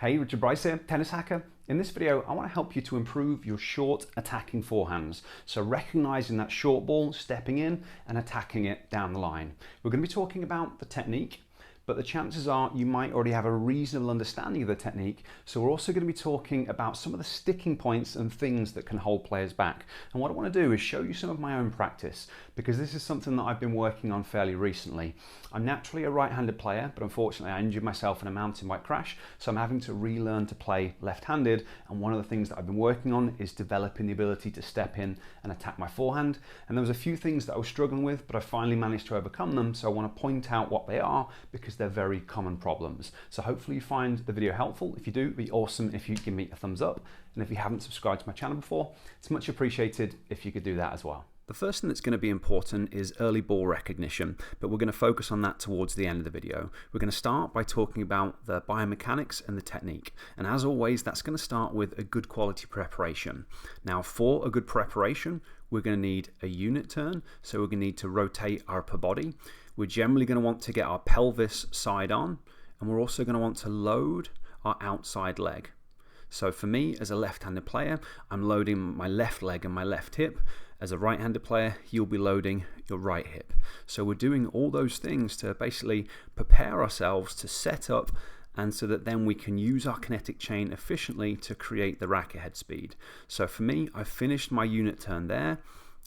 Hey, Richard Bryce here, tennis hacker. In this video, I want to help you to improve your short attacking forehands. So recognizing that short ball, stepping in and attacking it down the line. We're going to be talking about the technique, but the chances are you might already have a reasonable understanding of the technique. So we're also going to be talking about some of the sticking points and things that can hold players back. And what I want to do is show you some of my own practice, because this is something that I've been working on fairly recently. I'm naturally a right-handed player, but unfortunately I injured myself in a mountain bike crash, so I'm having to relearn to play left-handed. And one of the things that I've been working on is developing the ability to step in and attack my forehand. And there was a few things that I was struggling with, but I finally managed to overcome them. So I want to point out what they are, because they're very common problems. So hopefully you find the video helpful. If you do, it'd be awesome if you give me a thumbs up. And if you haven't subscribed to my channel before, it's much appreciated if you could do that as well. The first thing that's going to be important is early ball recognition, but we're going to focus on that towards the end of the video. We're going to start by talking about the biomechanics and the technique. And as always, that's going to start with a good quality preparation. Now, for a good preparation, we're going to need a unit turn. So we're going to need to rotate our upper body. We're generally going to want to get our pelvis side on, and we're also going to want to load our outside leg. So for me, as a left-handed player, I'm loading my left leg and my left hip. As a right-handed player, you'll be loading your right hip. So we're doing all those things to basically prepare ourselves to set up, and so that then we can use our kinetic chain efficiently to create the racket head speed. So for me, I've finished my unit turn there.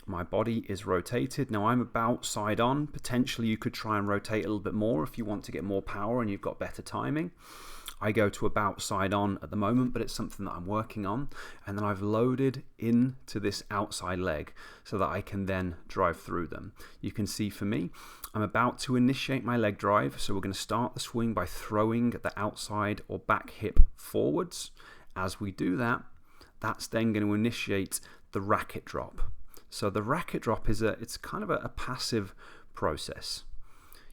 My body is rotated. Now I'm about side on. Potentially you could try and rotate a little bit more if you want to get more power and you've got better timing. I go to about side on at the moment, but it's something that I'm working on. And then I've loaded into this outside leg so that I can then drive through them. You can see for me, I'm about to initiate my leg drive. So we're going to start the swing by throwing the outside or back hip forwards. As we do that, that's then going to initiate the racket drop. So the racket drop is it's kind of a passive process.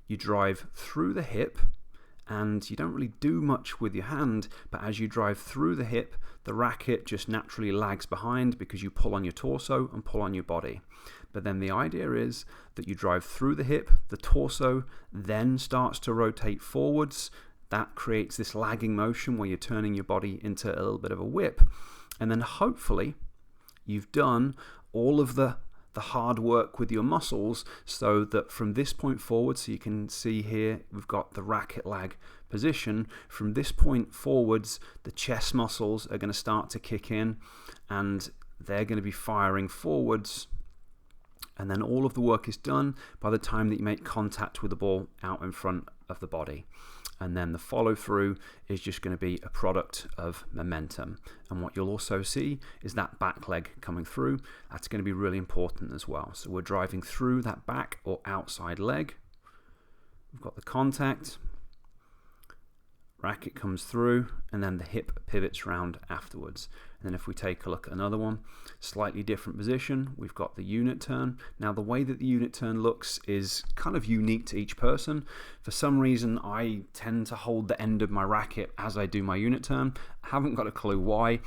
You drive through the hip, and you don't really do much with your hand, but as you drive through the hip, the racket just naturally lags behind because you pull on your torso and pull on your body. But then the idea is that you drive through the hip, the torso then starts to rotate forwards. That creates this lagging motion where you're turning your body into a little bit of a whip. And then hopefully you've done all of the hard work with your muscles, so that from this point forward, so you can see here, we've got the racket lag position. From this point forwards, the chest muscles are going to start to kick in, and they're going to be firing forwards. And then all of the work is done by the time that you make contact with the ball out in front of the body. And then the follow through is just going to be a product of momentum. And what you'll also see is that back leg coming through. That's going to be really important as well. So we're driving through that back or outside leg. We've got the contact, racket comes through, and then the hip pivots round afterwards. And then if we take a look at another one, slightly different position, we've got the unit turn. Now the way that the unit turn looks is kind of unique to each person. For some reason, I tend to hold the end of my racket as I do my unit turn. I haven't got a clue why.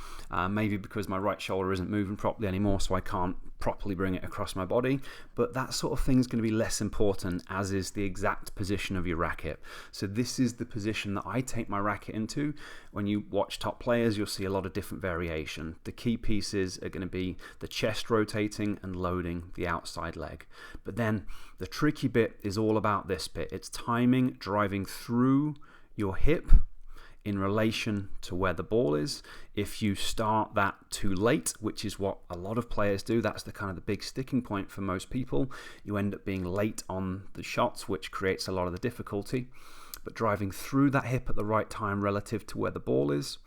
Maybe because my right shoulder isn't moving properly anymore, so I can't properly bring it across my body. But that sort of thing is going to be less important, as is the exact position of your racket. So this is the position that I take my racket into. When you watch top players, you'll see a lot of different variation. The key pieces are going to be the chest rotating and loading the outside leg. But then the tricky bit is all about this bit. It's timing, driving through your hip in relation to where the ball is. If you start that too late, which is what a lot of players do, that's the kind of the big sticking point for most people, you end up being late on the shots, which creates a lot of the difficulty. But driving through that hip at the right time relative to where the ball is,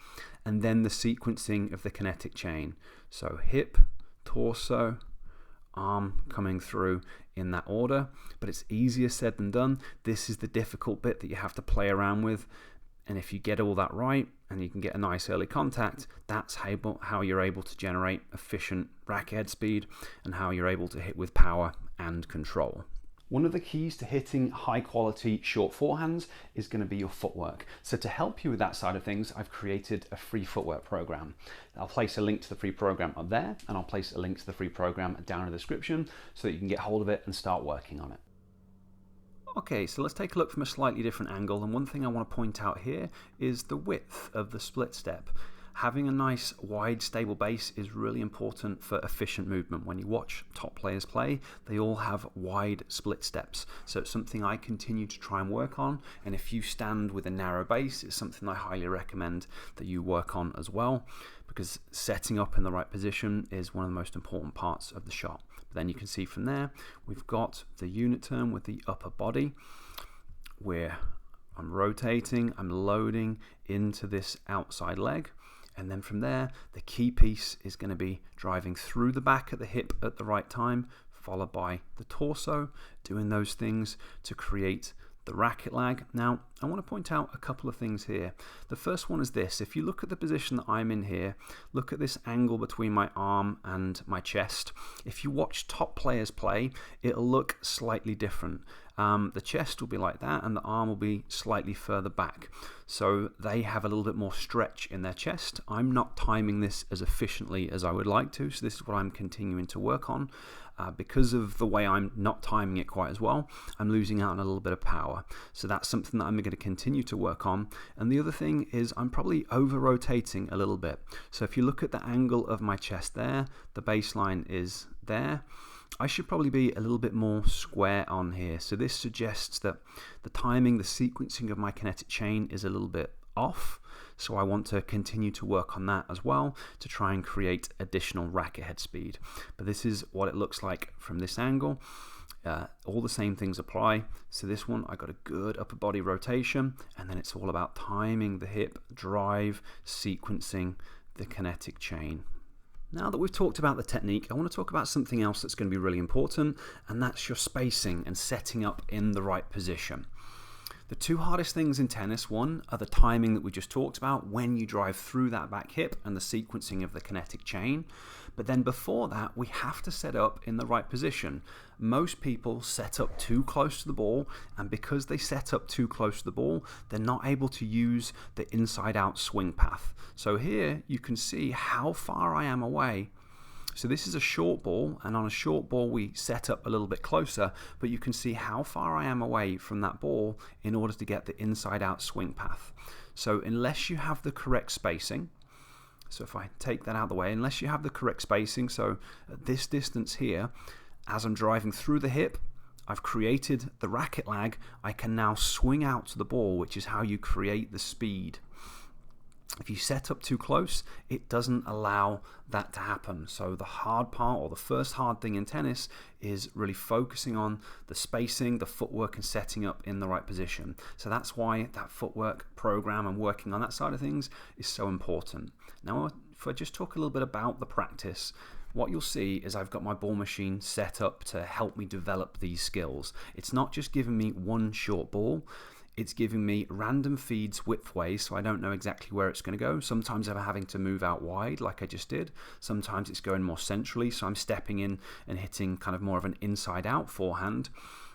and then the sequencing of the kinetic chain. So hip, torso, arm coming through in that order. But it's easier said than done. This is the difficult bit that you have to play around with. And if you get all that right and you can get a nice early contact, that's how you're able to generate efficient racket head speed and how you're able to hit with power and control. One of the keys to hitting high quality short forehands is going to be your footwork. So to help you with that side of things, I've created a free footwork program. I'll place a link to the free program up there, and I'll place a link to the free program down in the description so that you can get hold of it and start working on it. Okay, so let's take a look from a slightly different angle, and one thing I want to point out here is the width of the split step. Having a nice wide stable base is really important for efficient movement. When you watch top players play, they all have wide split steps, so it's something I continue to try and work on, and if you stand with a narrow base, it's something I highly recommend that you work on as well, because setting up in the right position is one of the most important parts of the shot. But then you can see from there, we've got the unit turn with the upper body, where I'm rotating, I'm loading into this outside leg, and then from there, the key piece is going to be driving through the back at the hip at the right time, followed by the torso, doing those things to create the racket lag. Now, I want to point out a couple of things here. The first one is this. If you look at the position that I'm in here, look at this angle between my arm and my chest. If you watch top players play, it'll look slightly different. The chest will be like that, and the arm will be slightly further back. So they have a little bit more stretch in their chest. I'm not timing this as efficiently as I would like to, so this is what I'm continuing to work on. Because of the way I'm not timing it quite as well, I'm losing out on a little bit of power. So that's something that I'm going to continue to work on. And the other thing is I'm probably over-rotating a little bit. So if you look at the angle of my chest there, the baseline is there. I should probably be a little bit more square on here. So this suggests that the timing, the sequencing of my kinetic chain is a little bit off. So I want to continue to work on that as well to try and create additional racket head speed. But this is what it looks like from this angle. All the same things apply. So this one, I got a good upper body rotation, and then it's all about timing the hip, drive, sequencing the kinetic chain. Now that we've talked about the technique, I want to talk about something else that's going to be really important, and that's your spacing and setting up in the right position. The two hardest things in tennis, one, are the timing that we just talked about when you drive through that back hip and the sequencing of the kinetic chain. But then before that, we have to set up in the right position. Most people set up too close to the ball, and because they set up too close to the ball, they're not able to use the inside-out swing path. So here you can see how far I am away. So this is a short ball, and on a short ball we set up a little bit closer, but you can see how far I am away from that ball in order to get the inside-out swing path. So unless you have the correct spacing, so if I take that out of the way, unless you have the correct spacing, so at this distance here, as I'm driving through the hip, I've created the racket lag, I can now swing out to the ball, which is how you create the speed. If you set up too close, it doesn't allow that to happen. So the hard part, or the first hard thing in tennis, is really focusing on the spacing, the footwork, and setting up in the right position. So that's why that footwork program and working on that side of things is so important. Now, if I just talk a little bit about the practice, what you'll see is I've got my ball machine set up to help me develop these skills. It's not just giving me one short ball. It's giving me random feeds widthways, so I don't know exactly where it's going to go. Sometimes I'm having to move out wide like I just did. Sometimes it's going more centrally, so I'm stepping in and hitting kind of more of an inside out forehand.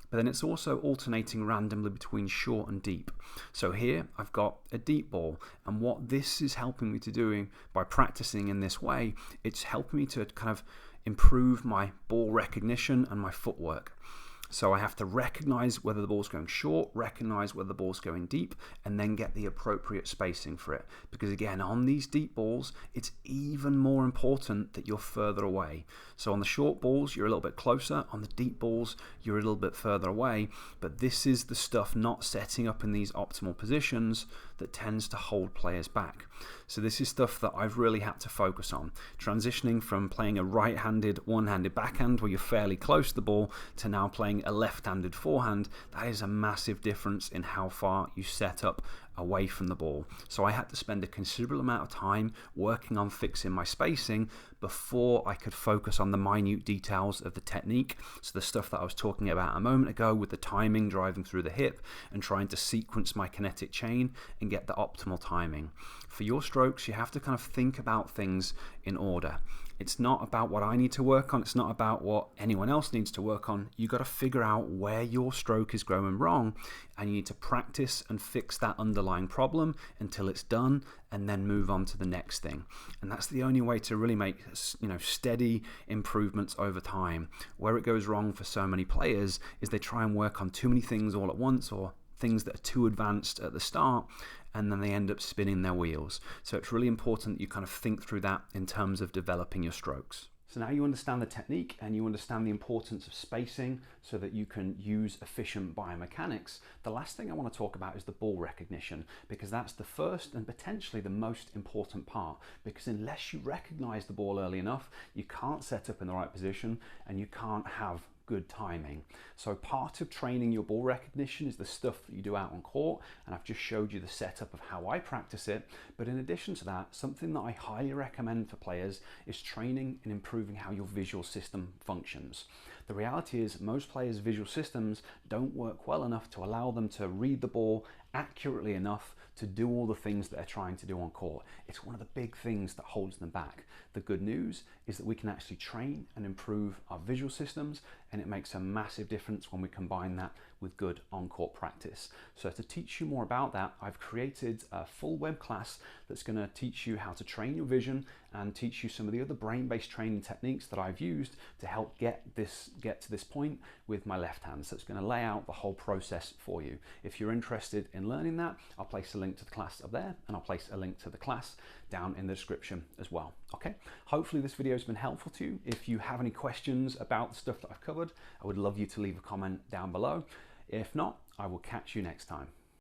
But then it's also alternating randomly between short and deep. So here I've got a deep ball, and what this is helping me to do by practicing in this way, it's helping me to kind of improve my ball recognition and my footwork. So I have to recognize whether the ball's going short, recognize whether the ball's going deep, and then get the appropriate spacing for it. Because again, on these deep balls, it's even more important that you're further away. So on the short balls, you're a little bit closer. On the deep balls, you're a little bit further away. But this is the stuff not setting up in these optimal positions that tends to hold players back. So this is stuff that I've really had to focus on. Transitioning from playing a right-handed, one-handed backhand where you're fairly close to the ball to now playing a left-handed forehand, that is a massive difference in how far you set up away from the ball. So I had to spend a considerable amount of time working on fixing my spacing before I could focus on the minute details of the technique. So the stuff that I was talking about a moment ago with the timing, driving through the hip and trying to sequence my kinetic chain and get the optimal timing. For your strokes, you have to kind of think about things in order. It's not about what I need to work on. It's not about what anyone else needs to work on. You've got to figure out where your stroke is going wrong, and you need to practice and fix that underlying problem until it's done, and then move on to the next thing. And that's the only way to really make, steady improvements over time. Where it goes wrong for so many players is they try and work on too many things all at once, or things that are too advanced at the start, and then they end up spinning their wheels. So it's really important that you kind of think through that in terms of developing your strokes. So now you understand the technique and you understand the importance of spacing so that you can use efficient biomechanics. The last thing I want to talk about is the ball recognition, because that's the first and potentially the most important part, because unless you recognize the ball early enough, you can't set up in the right position and you can't have good timing. So part of training your ball recognition is the stuff that you do out on court, and I've just showed you the setup of how I practice it. But in addition to that, something that I highly recommend for players is training and improving how your visual system functions. The reality is most players' visual systems don't work well enough to allow them to read the ball accurately enough to do all the things that they're trying to do on court. It's one of the big things that holds them back. The good news is that we can actually train and improve our visual systems, and it makes a massive difference when we combine that with good on-court practice. So to teach you more about that, I've created a full web class that's going to teach you how to train your vision and teach you some of the other brain-based training techniques that I've used to help get to this point with my left hand. So it's going to lay out the whole process for you. If you're interested in learning that, I'll place a link to the class up there, and I'll place a link to the class down in the description as well. Okay, hopefully this video has been helpful to you. If you have any questions about the stuff that I've covered, I would love you to leave a comment down below. If not, I will catch you next time.